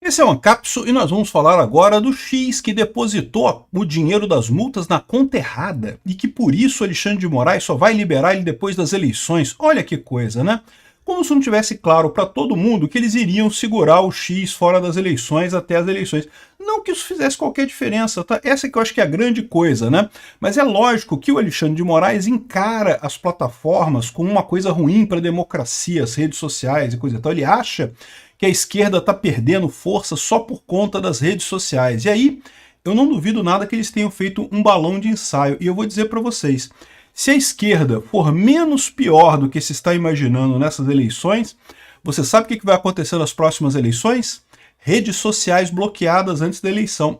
Esse é o Ancapsu e nós vamos falar agora do X que depositou o dinheiro das multas na conta errada e que por isso Alexandre de Moraes só vai liberar ele depois das eleições. Olha que coisa, né? Como se não tivesse claro para todo mundo que eles iriam segurar o X fora das eleições até as eleições. Não que isso fizesse qualquer diferença, tá? Essa que eu acho que é a grande coisa, né? Mas é lógico que o Alexandre de Moraes encara as plataformas como uma coisa ruim para a democracia, as redes sociais e coisa e tal. Ele acha que a esquerda está perdendo força só por conta das redes sociais. E aí, eu não duvido nada que eles tenham feito um balão de ensaio. E eu vou dizer para vocês, se a esquerda for menos pior do que se está imaginando nessas eleições, você sabe o que vai acontecer nas próximas eleições? Redes sociais bloqueadas antes da eleição.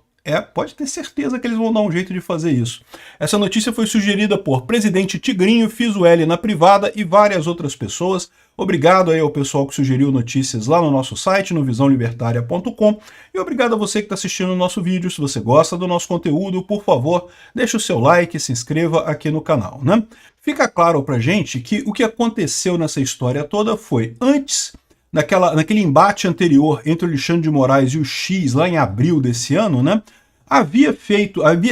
Pode ter certeza que eles vão dar um jeito de fazer isso. Essa notícia foi sugerida por Presidente Tigrinho, Fisueli na privada e várias outras pessoas. Obrigado aí ao pessoal que sugeriu notícias lá no nosso site, no visãolibertaria.com. E obrigado a você que está assistindo o nosso vídeo. Se você gosta do nosso conteúdo, por favor, deixe o seu like e se inscreva aqui no canal, né? Fica claro pra gente que o que aconteceu nessa história toda foi antes naquele embate anterior entre o Alexandre de Moraes e o X, lá em abril desse ano, né, havia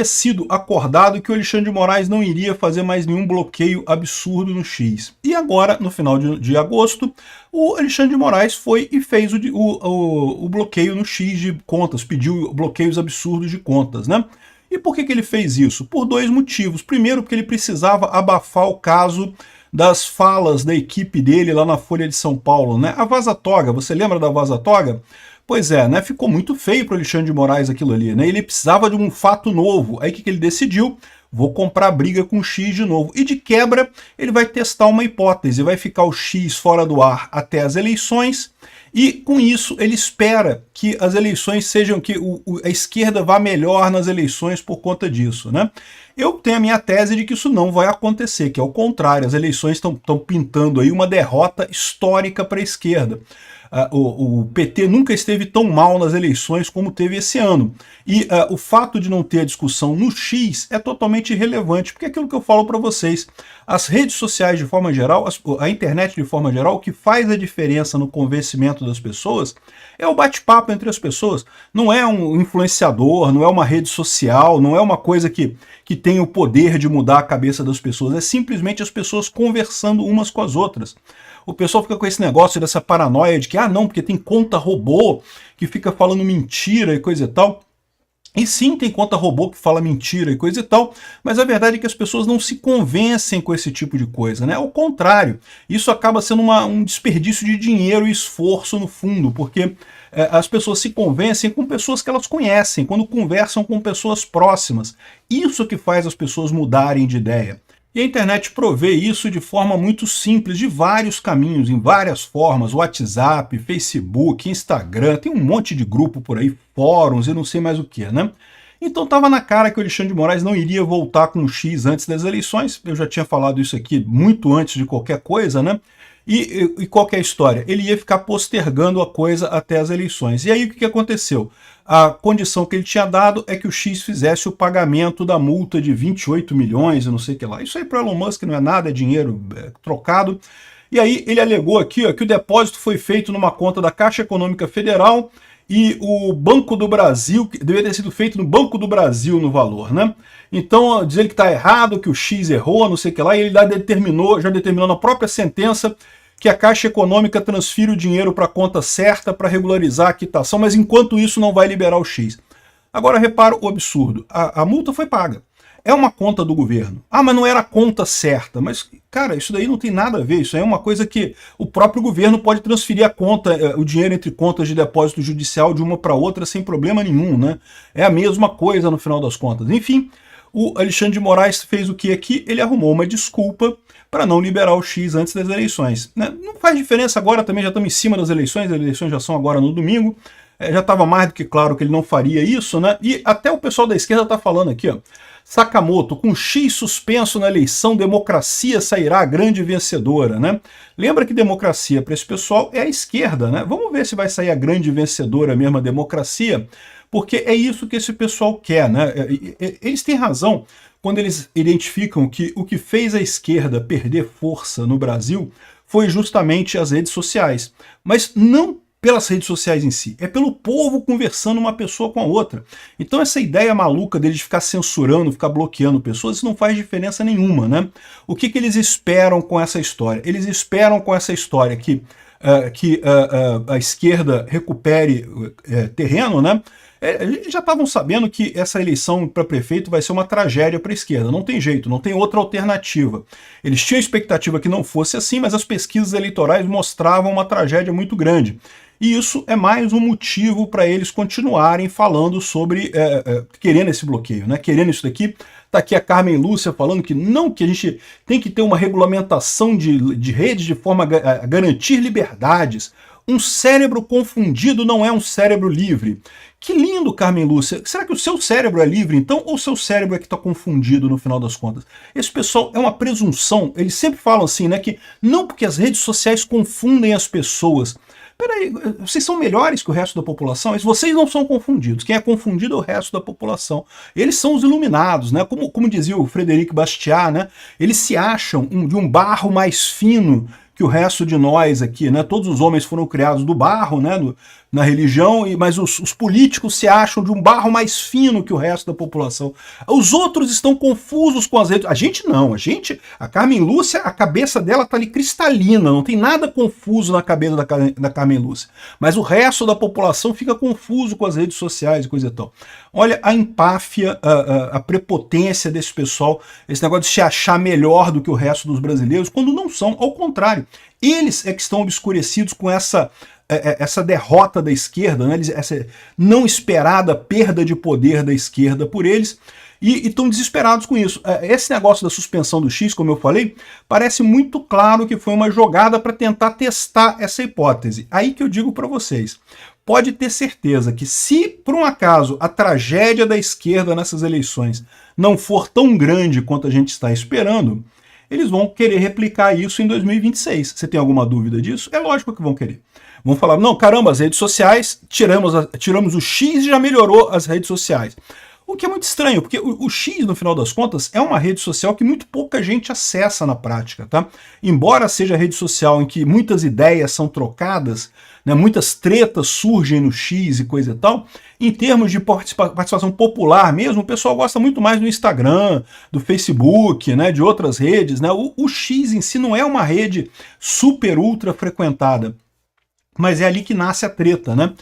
sido acordado que o Alexandre de Moraes não iria fazer mais nenhum bloqueio absurdo no X. E agora, no final de agosto, o Alexandre de Moraes foi e fez o bloqueio no X de contas, pediu bloqueios absurdos de contas, né? E por que ele fez isso? Por dois motivos. Primeiro, porque ele precisava abafar o caso das falas da equipe dele lá na Folha de São Paulo, né? A Vaza Toga, você lembra da Vaza Toga? Pois é, né? Ficou muito feio para o Alexandre de Moraes aquilo ali, né? Ele precisava de um fato novo. Aí o que ele decidiu? Vou comprar briga com o X de novo. E de quebra, ele vai testar uma hipótese, vai ficar o X fora do ar até as eleições, e com isso ele espera que as eleições sejam, que a esquerda vá melhor nas eleições por conta disso, né? Eu tenho a minha tese de que isso não vai acontecer, que é o contrário, as eleições estão pintando aí uma derrota histórica para a esquerda. O PT nunca esteve tão mal nas eleições como teve esse ano. E o fato de não ter a discussão no X é totalmente irrelevante, porque é aquilo que eu falo para vocês, as redes sociais de forma geral, a internet de forma geral, o que faz a diferença no convencimento das pessoas é o bate-papo entre as pessoas. Não é um influenciador, não é uma rede social, não é uma coisa que tem o poder de mudar a cabeça das pessoas, é simplesmente as pessoas conversando umas com as outras. O pessoal fica com esse negócio dessa paranoia de que, não, porque tem conta robô que fica falando mentira e coisa e tal. E sim, tem conta robô que fala mentira e coisa e tal, mas a verdade é que as pessoas não se convencem com esse tipo de coisa, né? Ao contrário, isso acaba sendo um desperdício de dinheiro e esforço no fundo, porque as pessoas se convencem com pessoas que elas conhecem, quando conversam com pessoas próximas. Isso que faz as pessoas mudarem de ideia. E a internet provê isso de forma muito simples, de vários caminhos, em várias formas, WhatsApp, Facebook, Instagram, tem um monte de grupo por aí, fóruns e não sei mais o que, né? Então estava na cara que o Alexandre de Moraes não iria voltar com o X antes das eleições, eu já tinha falado isso aqui muito antes de qualquer coisa, né? E qual que é a história? Ele ia ficar postergando a coisa até as eleições. E aí o que aconteceu? A condição que ele tinha dado é que o X fizesse o pagamento da multa de 28 milhões e não sei o que lá. Isso aí para Elon Musk não é nada, é dinheiro trocado. E aí ele alegou aqui que o depósito foi feito numa conta da Caixa Econômica Federal e o Banco do Brasil, deveria ter sido feito no Banco do Brasil no valor, né? Então, dizer que está errado, que o X errou, não sei o que lá, e ele já determinou na própria sentença que a Caixa Econômica transfira o dinheiro para a conta certa para regularizar a quitação, mas enquanto isso não vai liberar o X. Agora repara o absurdo, a multa foi paga. É uma conta do governo. Mas não era a conta certa. Mas, cara, isso daí não tem nada a ver. Isso aí é uma coisa que o próprio governo pode transferir a conta, o dinheiro entre contas de depósito judicial de uma para outra sem problema nenhum, né? É a mesma coisa no final das contas. Enfim, o Alexandre de Moraes fez o que aqui? Ele arrumou uma desculpa para não liberar o X antes das eleições, né? Não faz diferença agora, também já estamos em cima das eleições, as eleições já são agora no domingo. Já estava mais do que claro que ele não faria isso, né? E até o pessoal da esquerda está falando aqui, ó. Sakamoto, com X suspenso na eleição, democracia sairá a grande vencedora, né? Lembra que democracia para esse pessoal é a esquerda, né? Vamos ver se vai sair a grande vencedora mesmo, a democracia, porque é isso que esse pessoal quer, né? Eles têm razão quando eles identificam que o que fez a esquerda perder força no Brasil foi justamente as redes sociais. Mas não pelas redes sociais em si, é pelo povo conversando uma pessoa com a outra. Então essa ideia maluca deles de ficar censurando, ficar bloqueando pessoas, isso não faz diferença nenhuma, né? O que eles esperam com essa história? Eles esperam com essa história que a esquerda recupere terreno, né? Eles já estavam sabendo que essa eleição para prefeito vai ser uma tragédia para a esquerda, não tem jeito, não tem outra alternativa. Eles tinham expectativa que não fosse assim, mas as pesquisas eleitorais mostravam uma tragédia muito grande. E isso é mais um motivo para eles continuarem falando sobre, querendo esse bloqueio, né? Querendo isso daqui. Está aqui a Carmen Lúcia falando que não, que a gente tem que ter uma regulamentação de redes de forma a garantir liberdades. Um cérebro confundido não é um cérebro livre. Que lindo, Carmen Lúcia. Será que o seu cérebro é livre, então, ou o seu cérebro é que está confundido no final das contas? Esse pessoal é uma presunção. Eles sempre falam assim, né, que não porque as redes sociais confundem as pessoas. Peraí, vocês são melhores que o resto da população? Mas vocês não são confundidos. Quem é confundido é o resto da população. Eles são os iluminados, né? Como dizia o Frederic Bastiat, né? Eles se acham de um barro mais fino que o resto de nós aqui, né? Todos os homens foram criados do barro, né? Na religião, mas os políticos se acham de um barro mais fino que o resto da população. Os outros estão confusos com as redes. A gente não, a Carmen Lúcia, a cabeça dela tá ali cristalina, não tem nada confuso na cabeça da Carmen Lúcia. Mas o resto da população fica confuso com as redes sociais e coisa e tal. Olha a empáfia, a prepotência desse pessoal, esse negócio de se achar melhor do que o resto dos brasileiros, quando não são, ao contrário. Eles é que estão obscurecidos com essa derrota da esquerda, né? Essa não esperada perda de poder da esquerda por eles, e estão desesperados com isso. Esse negócio da suspensão do X, como eu falei, parece muito claro que foi uma jogada para tentar testar essa hipótese. Aí que eu digo para vocês, pode ter certeza que se, por um acaso, a tragédia da esquerda nessas eleições não for tão grande quanto a gente está esperando, eles vão querer replicar isso em 2026. Você tem alguma dúvida disso? É lógico que vão querer. Vão falar, não, caramba, as redes sociais, tiramos o X e já melhorou as redes sociais. O que é muito estranho, porque o X, no final das contas, é uma rede social que muito pouca gente acessa na prática, tá? Embora seja a rede social em que muitas ideias são trocadas, né, muitas tretas surgem no X e coisa e tal, em termos de participação popular mesmo, o pessoal gosta muito mais do Instagram, do Facebook, né, de outras redes, né? O X em si não é uma rede super ultra frequentada, mas é ali que nasce a treta, né?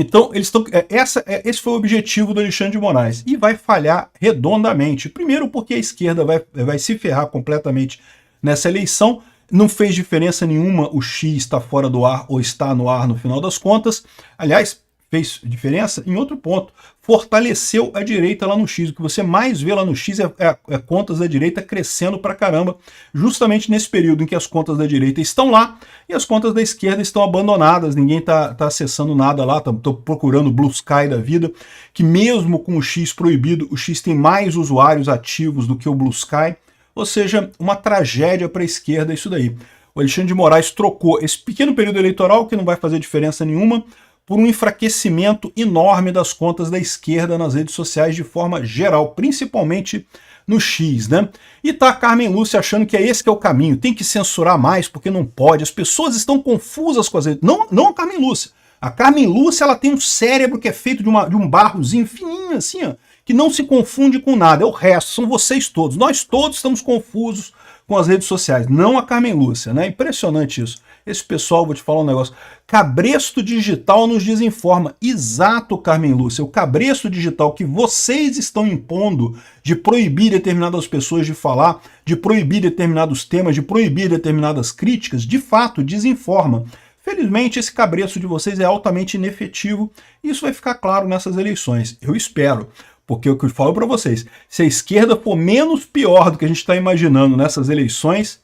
Então, esse foi o objetivo do Alexandre de Moraes, e vai falhar redondamente. Primeiro porque a esquerda vai se ferrar completamente nessa eleição, não fez diferença nenhuma o X estar fora do ar ou estar no ar no final das contas. Aliás, fez diferença em outro ponto, fortaleceu a direita lá no X. O que você mais vê lá no X é contas da direita crescendo pra caramba, justamente nesse período em que as contas da direita estão lá e as contas da esquerda estão abandonadas, ninguém tá acessando nada lá, tô procurando Blue Sky da vida, que mesmo com o X proibido, o X tem mais usuários ativos do que o Blue Sky, ou seja, uma tragédia para a esquerda isso daí. O Alexandre de Moraes trocou esse pequeno período eleitoral, que não vai fazer diferença nenhuma, por um enfraquecimento enorme das contas da esquerda nas redes sociais de forma geral, principalmente no X, né? E tá a Carmen Lúcia achando que é esse que é o caminho, tem que censurar mais porque não pode, as pessoas estão confusas com as redes... Não a Carmen Lúcia. A Carmen Lúcia, ela tem um cérebro que é feito de um barrozinho fininho assim, ó, que não se confunde com nada, é o resto, são vocês todos. Nós todos estamos confusos com as redes sociais, não a Carmen Lúcia, né? Impressionante isso. Esse pessoal, vou te falar um negócio, cabresto digital nos desinforma. Exato, Carmen Lúcia, o cabresto digital que vocês estão impondo de proibir determinadas pessoas de falar, de proibir determinados temas, de proibir determinadas críticas, de fato, desinforma. Felizmente, esse cabresto de vocês é altamente inefetivo e isso vai ficar claro nessas eleições. Eu espero. Porque o que eu falo para vocês, se a esquerda for menos pior do que a gente está imaginando nessas eleições,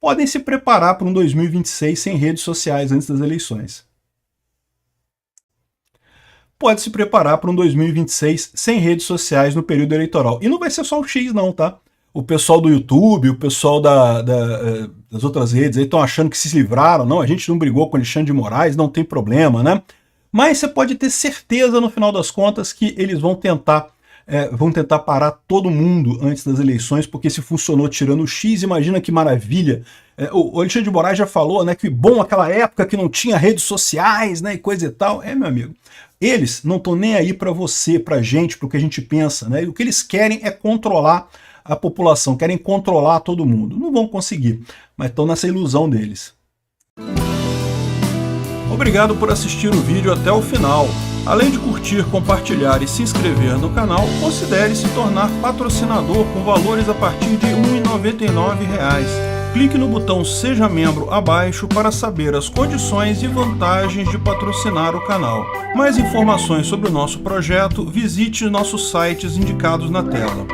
podem se preparar para um 2026 sem redes sociais antes das eleições. Pode se preparar para um 2026 sem redes sociais no período eleitoral. E não vai ser só o X não, tá? O pessoal do YouTube, o pessoal das outras redes aí estão achando que se livraram. Não, a gente não brigou com Alexandre de Moraes, não tem problema, né? Mas você pode ter certeza, no final das contas, que eles vão tentar vão tentar parar todo mundo antes das eleições, porque se funcionou tirando o X, imagina que maravilha. O Alexandre de Moraes já falou, né, que bom aquela época que não tinha redes sociais, né, e coisa e tal. Meu amigo, eles não estão nem aí para você, para gente, para o que a gente pensa, né? E o que eles querem é controlar a população, querem controlar todo mundo. Não vão conseguir, mas estão nessa ilusão deles. Obrigado por assistir o vídeo até o final. Além de curtir, compartilhar e se inscrever no canal, considere se tornar patrocinador com valores a partir de R$ 1,99. Clique no botão Seja Membro abaixo para saber as condições e vantagens de patrocinar o canal. Mais informações sobre o nosso projeto, visite nossos sites indicados na tela.